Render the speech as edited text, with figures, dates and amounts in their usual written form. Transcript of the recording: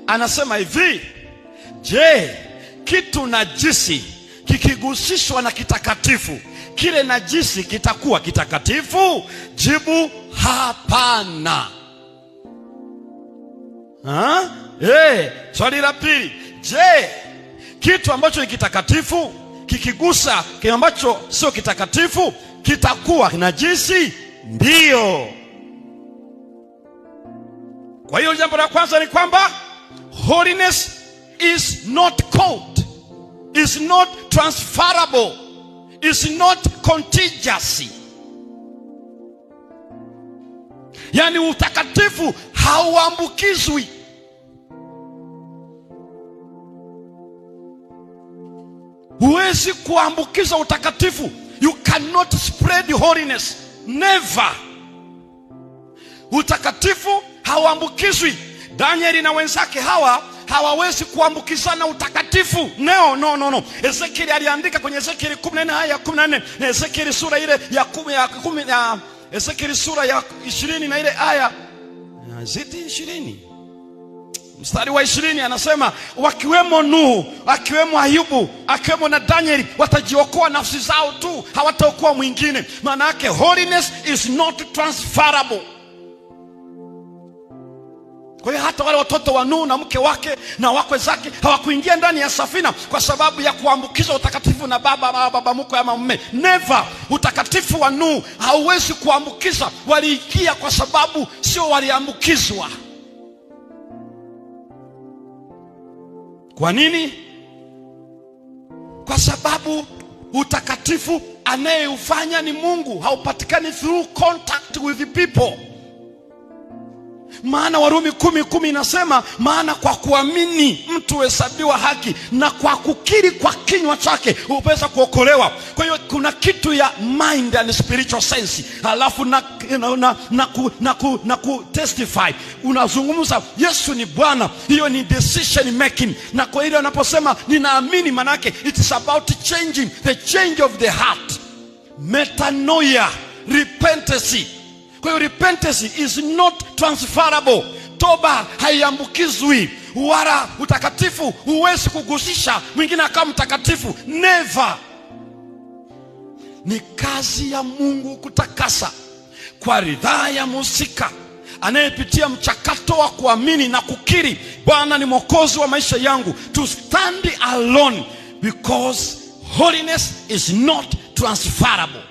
Anasema hivi, je, kitu najisi kikigusishwa na kitakatifu, kile najisi kitakuwa kitakatifu? Jibu, hapana. Swali la pili, je, kitu ambacho ni kitakatifu kikigusa kile ambacho sio kitakatifu kitakuwa najisi? Ndio. Kwa hiyo jambo la kwanza ni kwamba holiness is not code, is not transferable, is not contingency. Yani utakatifu hauambukizwi. Huwezi kuambukiza utakatifu. You cannot spread holiness. Never. Utakatifu hauambukizwi. Danieli na wenzake hawawezi kuambukizana utakatifu. No. Ezekieli aliandika kwenye Ezekieli 14 aya 14, na Ezekieli sura ile ya 10 Ezekieli sura ya 20 na ile aya zidi 20 mstari wa 20, anasema wakiwemo Nuhu, akiwemo Ayubu, akiwemo na Danieli, watajiokoa nafsi zao tu, hawataokoa mwingine. Maana yake holiness is not transferable. Kwa hiyo hata wale watoto wa Nuhu na mke wake na wakwe zake hawakuingia ndani ya safina kwa sababu ya kuambukiza utakatifu na baba mkwe ama mume. Never. Utakatifu wa Nuhu hauwezi kuambukiza. Waliingia kwa sababu sio waliambukizwa. Kwa nini? Kwa sababu utakatifu anayeufanya ni Mungu, haupatikani through contact with the people. Maana Warumi 10:10 inasema, maana kwa kuamini mtu hesabiwa haki, na kwa kukiri kwa kinywa chake upesa kuokolewa. Kwa hiyo kuna kitu ya mind and spiritual sense, halafu na ku testify, unazungumza Yesu ni Bwana. Hiyo ni decision making. Na kwa hiyo anaposema ninaamini, manake it's about changing, the change of the heart, metanoia, repentance. Kwa hiyo repentance is not transferable. Toba haiambukizwi. Wala utakatifu huwezi kugusisha mwingine akawa mtakatifu. Never. Ni kazi ya Mungu kutakasa kwa ridhaa ya mhusika anayepitia mchakato wa kuamini na kukiri, Bwana ni mwokozi wa maisha yangu, to stand alone, because holiness is not transferable.